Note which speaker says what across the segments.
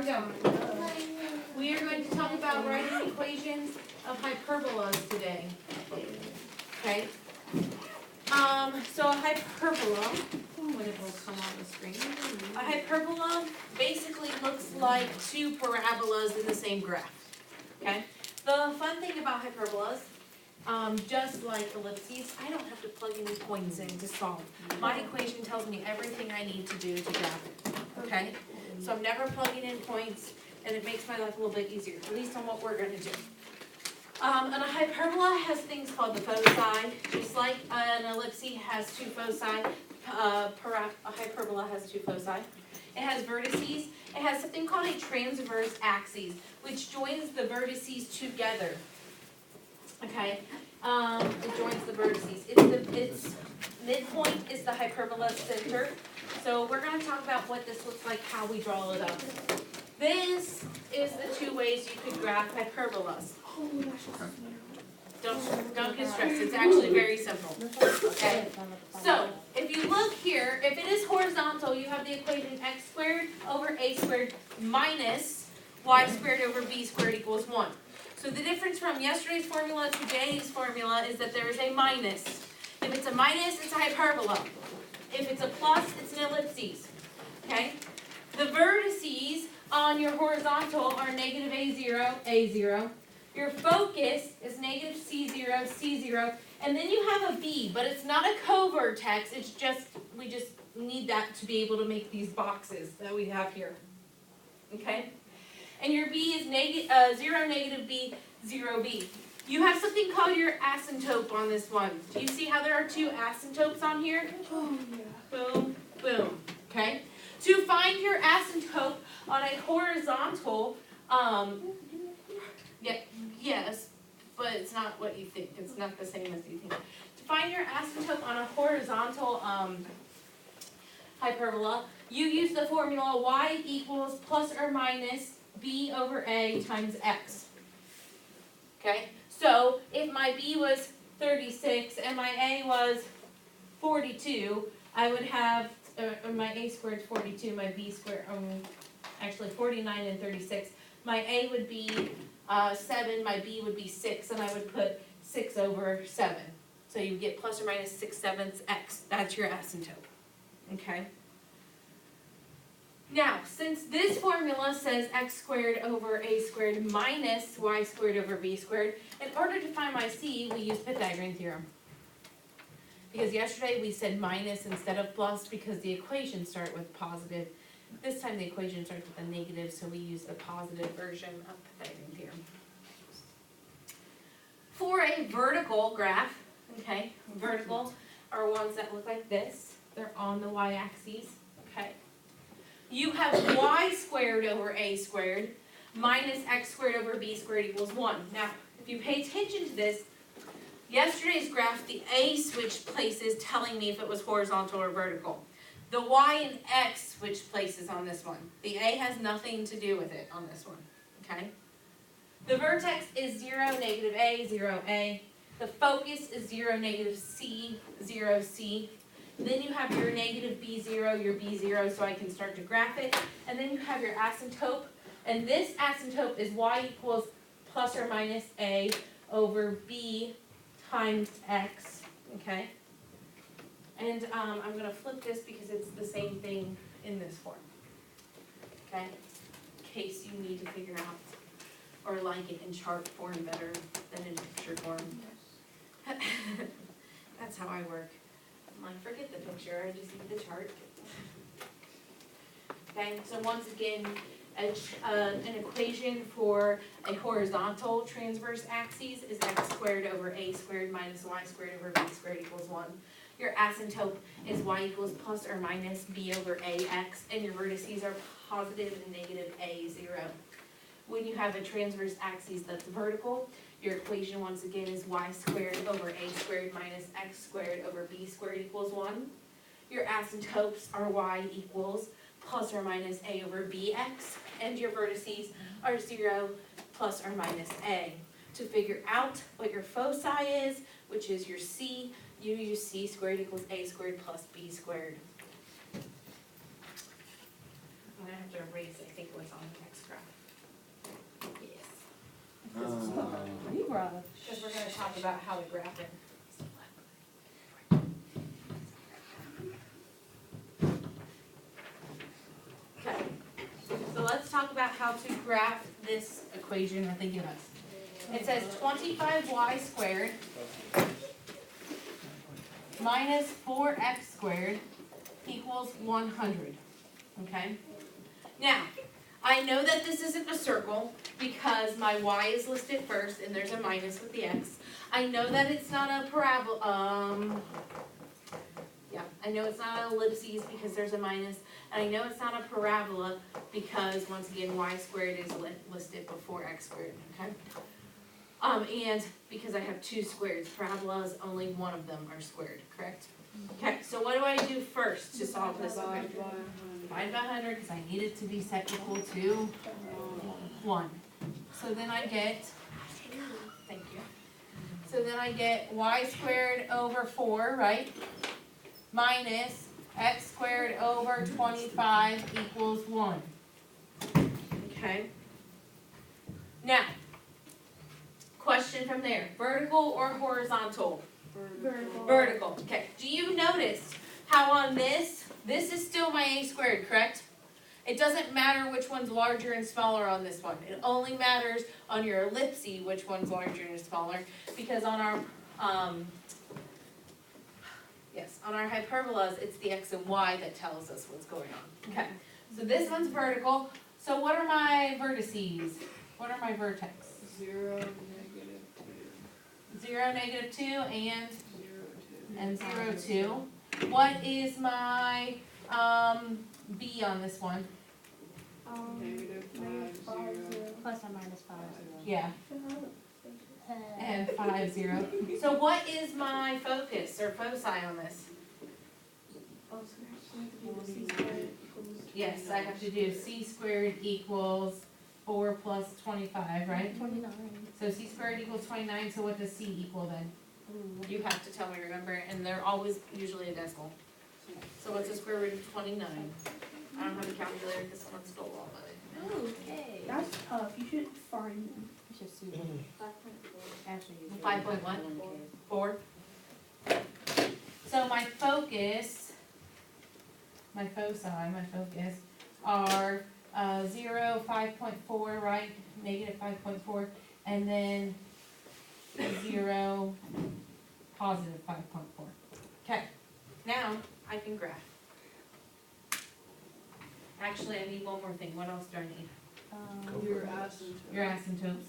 Speaker 1: we go. We are going to talk about writing equations of hyperbolas today. Okay. So a hyperbola, when it will come on the screen. A hyperbola basically looks like two parabolas in the same graph. Okay. The fun thing about hyperbolas, just like ellipses, I don't have to plug any points in to solve. My equation tells me everything I need to do to graph it. Okay? So I'm never plugging in points, and it makes my life a little bit easier, at least on what we're going to do. And a hyperbola has things called the foci, just like an ellipse has two foci, a hyperbola has two foci. It has vertices. It has something called a transverse axis, which joins the vertices together. Okay? It joins the vertices. Its midpoint is the hyperbola's center. So we're going to talk about what this looks like, how we draw it up. This is the two ways you could graph hyperbolas. Don't get stressed. It's actually very simple. Okay. So if you look here, if it is horizontal, you have the equation x squared over a squared minus y squared over b squared equals 1. So the difference from yesterday's formula to today's formula is that there is a minus. If it's a minus, it's a hyperbola. If it's a plus, it's an ellipsis. Okay? The vertices on your horizontal are negative a0, a0. Your focus is negative c0, c0. And then you have a b, but it's not a covertex. It's just, we just need that to be able to make these boxes that we have here. Okay? And your b is 0, negative b, 0b. You have something called your asymptote on this one. Do you see how there are two asymptotes on here? Oh, yeah. Boom, boom. Okay? To find your asymptote on a horizontal, yes, but it's not what you think. It's not the same as you think. To find your asymptote on a horizontal hyperbola, you use the formula y equals plus or minus b over a times x. Okay? So if my b was 36 and my a was 42, I would have, my a squared is 42, my b squared, actually 49 and 36. My a would be 7, my b would be 6, and I would put 6 over 7. So you get plus or minus 6/7 x. That's your asymptote. Okay? Now, since this formula says x squared over a squared minus y squared over b squared, in order to find my c, we use Pythagorean theorem. Because yesterday we said minus instead of plus because the equations start with positive. This time the equation starts with a negative, so we use the positive version of Pythagorean theorem. For a vertical graph, okay, vertical are ones that look like this. They're on the y-axis, okay. You have y squared over a squared minus x squared over b squared equals 1. Now, if you pay attention to this, yesterday's graph, the a switched places telling me if it was horizontal or vertical. The y and x switched places on this one. The a has nothing to do with it on this one, okay? The vertex is 0, negative a, 0, a. The focus is 0, negative c, 0, c. Then you have your negative b0, your b0, so I can start to graph it. And then you have your asymptote. And this asymptote is y equals plus or minus a over b times x, okay? And I'm going to flip this because it's the same thing in this form, okay? In case you need to figure out or like it in chart form better than in picture form. That's how I work. I'm like, forget the picture, I just need the chart. Okay, so once again, an equation for a horizontal transverse axis is x squared over a squared minus y squared over b squared equals 1. Your asymptote is y equals plus or minus b over ax, and your vertices are positive and negative a0. When you have a transverse axis that's vertical, your equation once again is y squared over a squared minus x squared over b squared equals 1. Your asymptotes are y equals plus or minus a over bx, and your vertices are 0 plus or minus a. To figure out what your foci is, which is your c, you use c squared equals a squared plus b squared. I'm going to have to erase, I think, what's on the next
Speaker 2: rush.
Speaker 1: because we're gonna talk about how to graph it. Okay, so let's talk about how to graph this equation that they give us. It says 25y squared minus 4x squared equals 100, okay? Now, I know that this isn't a circle because my y is listed first and there's a minus with the x. I know that it's not a parabola, I know it's not an ellipses because there's a minus, and I know it's not a parabola because, once again, y squared is listed before x squared, okay? And because I have two squares, parabolas, only one of them are squared, correct? Okay, so what do I do first to solve this equation? Divide by 100, because I need it to be set equal to 1. So then I get, thank you. So then I get y squared over 4, right? Minus x squared over 25 equals 1. Okay. Now, question from there. Vertical or horizontal?
Speaker 2: Vertical.
Speaker 1: Vertical. Okay. Do you notice how on this is still my a squared, correct? It doesn't matter which one's larger and smaller on this one. It only matters on your ellipse which one's larger and smaller, because on our on our hyperbolas, it's the x and y that tells us what's going on. Okay. So this one's vertical. So what are my vertices? What are my vertex?
Speaker 3: 0, -2.
Speaker 1: 0, -2, and
Speaker 3: 0, 2.
Speaker 1: 0, 2. What is my b on this one?
Speaker 3: -5, 0.
Speaker 2: Plus or minus 5, 0.
Speaker 1: Yeah, and 5, 0. So what is my focus or foci on this? Yes, I have to do c squared equals 4 plus 25, right?
Speaker 2: 29.
Speaker 1: So c squared equals 29, so what does c equal then? You have to tell me, remember, and they're always usually a decimal. So what's the square root of 29? I don't have a calculator because someone stole all of it.
Speaker 2: Okay.
Speaker 4: That's tough. You should find them.
Speaker 2: You should see.
Speaker 3: 5.4.
Speaker 2: Actually, you
Speaker 1: 5.1?
Speaker 2: should.
Speaker 1: 4. So my focus are 0, 5.4, right? Negative 5.4, and then 0, positive 5.4. Okay, now I can graph. Actually, I need one more thing. What else do I need?
Speaker 3: Your asymptote.
Speaker 1: Your asymptotes.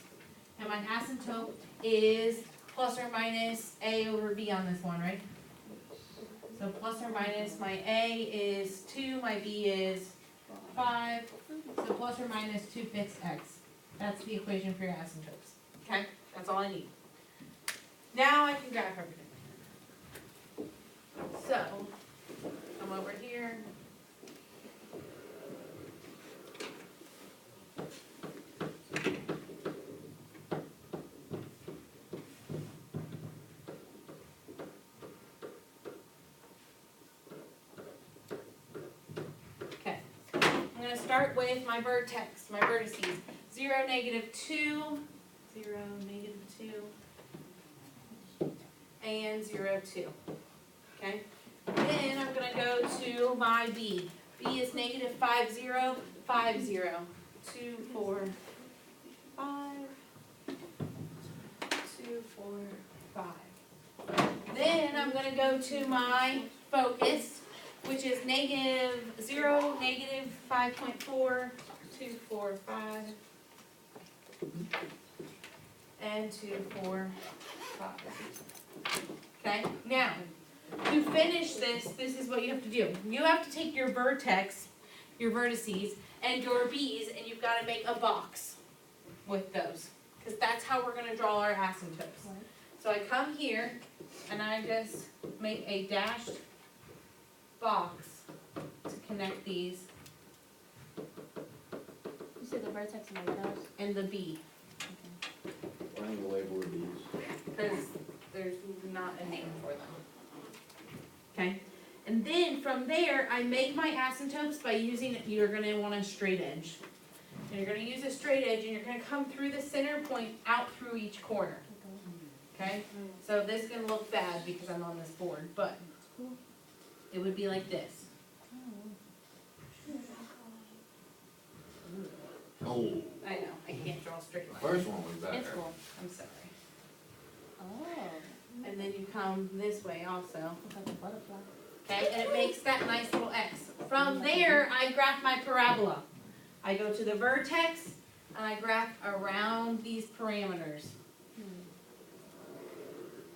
Speaker 1: And my asymptote is plus or minus a over b on this one, right? So plus or minus, my a is 2, my b is 5. So plus or minus 2/5 x. That's the equation for your asymptotes. Okay? That's all I need. Now I can graph everything. So, come over here. Okay. I'm going to start with my vertex, my vertices. 0, -2, 0, -2, and 0, 2. Okay? Then I'm going to go to my b. b is -5, 0, 5, 0. 2, 4, 5. 2, 4, 5. Then I'm going to go to my focus, which is -0, -5.4, 2, 4, 5, and 2, 4, 5. Okay, now, to finish this is what you have to do. You have to take your vertex, your vertices, and your b's, and you've got to make a box with those. Because that's how we're going to draw our asymptotes. So I come here, and I just make a dashed box to connect these
Speaker 2: You said the vertex and the what else?
Speaker 1: and the b.
Speaker 5: Why the label of these?
Speaker 1: Because there's not a name for them. Okay? And then from there, I make my asymptotes by using, you're going to want a straight edge. And you're going to use a straight edge, and you're going to come through the center point out through each corner. Okay, so this is gonna look bad because I'm on this board, but it would be like this.
Speaker 5: Oh,
Speaker 1: I know, I can't draw a straight line.
Speaker 5: first one was better.
Speaker 2: It's cool.
Speaker 1: I'm sorry.
Speaker 2: Oh,
Speaker 1: And then you come this way also,
Speaker 2: looks like a butterfly.
Speaker 1: okay, and it makes that nice little X. From there, I graph my parabola. I go to the vertex, and I graph around these parameters.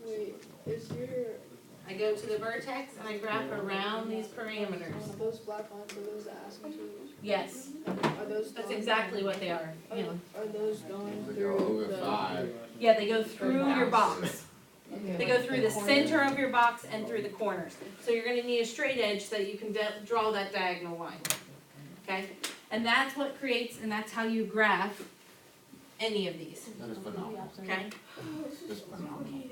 Speaker 3: Wait, is your,
Speaker 1: I go to the vertex, and I graph around these parameters.
Speaker 3: those black lines, are those the asymptotes?
Speaker 1: Yes,
Speaker 3: Are those
Speaker 1: that's
Speaker 3: going-
Speaker 1: exactly what they are, you know.
Speaker 3: Are those going
Speaker 5: They
Speaker 3: through
Speaker 5: go over
Speaker 3: the?
Speaker 5: 5.
Speaker 1: Yeah, they go through your box.
Speaker 3: Okay.
Speaker 1: They go through the center of your box and through the corners. So you're gonna need a straight edge so that you can draw that diagonal line. Okay? And that's what creates, and that's how you graph any of these.
Speaker 5: That is phenomenal.
Speaker 1: Okay?
Speaker 5: Just phenomenal.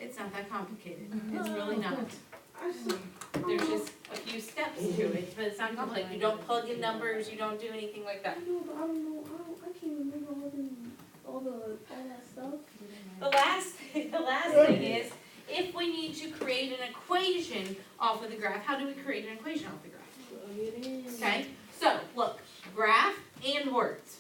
Speaker 1: It's not that complicated. It's really not. There's just a few steps to it, but it's not complicated. You don't plug in numbers, you don't do anything like that.
Speaker 4: I know, but I don't know. I can't remember all that stuff.
Speaker 1: The last thing is, if we need to create an equation off of the graph, how do we create an equation off the graph?
Speaker 3: Plug it in.
Speaker 1: Okay, so look, graph and words.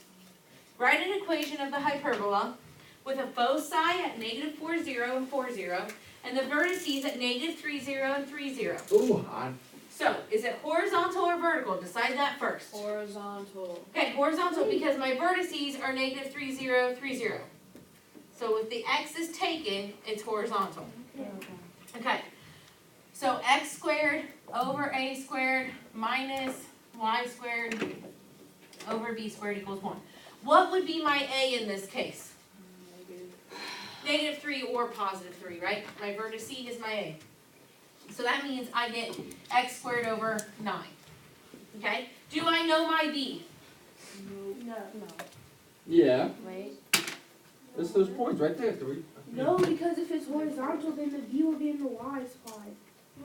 Speaker 1: Write an equation of the hyperbola with a foci at negative 4, 0, and 4, 0, and the vertices at negative 3, 0, and 3, 0.
Speaker 5: Ooh, hot.
Speaker 1: So, is it horizontal or vertical? Decide that first.
Speaker 3: Horizontal.
Speaker 1: Okay, horizontal because my vertices are negative 3, 0, 3, 0. So if the x is taken, it's horizontal. Okay, so x squared over a squared minus y squared over b squared equals 1. What would be my a in this case? Negative 3 or positive 3, right? My vertex is my a. So that means I get x squared over 9. Okay? Do I know my b?
Speaker 4: No.
Speaker 2: No,
Speaker 5: Yeah,
Speaker 2: wait.
Speaker 5: it's those points right there. 3.
Speaker 4: No, because if it's horizontal, then the B will be in the Y spot.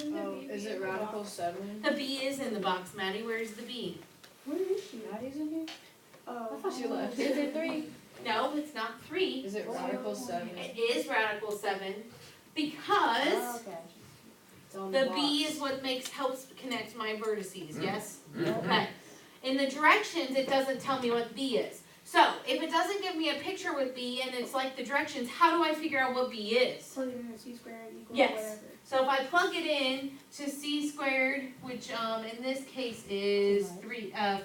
Speaker 3: Oh, is it radical 7?
Speaker 1: The b is in the box, Maddie. Where's the b?
Speaker 4: Where is she?
Speaker 3: Maddie's in here?
Speaker 4: Oh,
Speaker 3: I thought she left.
Speaker 2: Is it 3?
Speaker 1: No, it's not 3.
Speaker 3: Is it radical 7?
Speaker 1: It is radical 7 because
Speaker 2: Oh, okay.
Speaker 3: It's on
Speaker 1: the
Speaker 3: box.
Speaker 1: b is what helps connect my vertices, yes?
Speaker 5: Mhm.
Speaker 1: Okay. In the directions, it doesn't tell me what b is. So, if it doesn't give me a picture with b and it's like the directions, how do I figure out what b is?
Speaker 4: plug it in at C squared equals
Speaker 1: Yes.
Speaker 4: whatever.
Speaker 1: So if I plug it in to c squared, which in this case is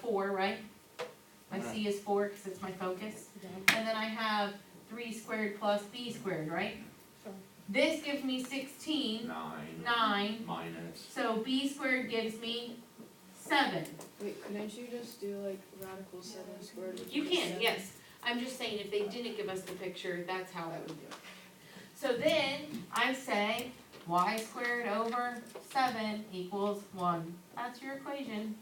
Speaker 1: 4, right? My c is 4 because it's my focus. And then I have 3 squared plus b squared, right?
Speaker 2: Sure.
Speaker 1: This gives me 16, 9.
Speaker 5: Minus.
Speaker 1: So b squared gives me 7.
Speaker 3: Wait, couldn't you just do like radical 7 squared? which
Speaker 1: You
Speaker 3: is
Speaker 1: can,
Speaker 3: 7?
Speaker 1: yes. I'm just saying if they didn't give us the picture, that's how I would do it. So then I say y squared over 7 equals 1. That's your equation.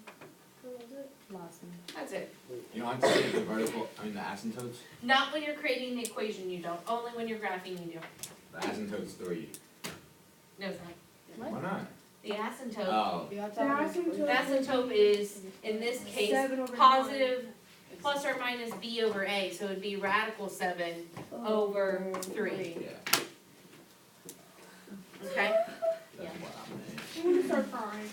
Speaker 2: Awesome.
Speaker 1: That's it.
Speaker 5: You don't have to say the vertical, the asymptotes?
Speaker 1: Not when you're creating the equation, you don't. Only when you're graphing, you do.
Speaker 5: The asymptote's 3.
Speaker 1: No, it's not.
Speaker 5: Why not?
Speaker 1: The asymptote.
Speaker 5: Oh,
Speaker 3: You have to
Speaker 4: The
Speaker 3: have an
Speaker 4: asymptote-
Speaker 1: The
Speaker 3: equation.
Speaker 1: asymptote is, in this case,
Speaker 4: 7 over
Speaker 1: positive plus or minus b over a. So it'd be radical 7
Speaker 4: 9.
Speaker 1: over 3.
Speaker 5: yeah.
Speaker 1: Okay?
Speaker 5: That's what I meant.
Speaker 4: I'm gonna start crying.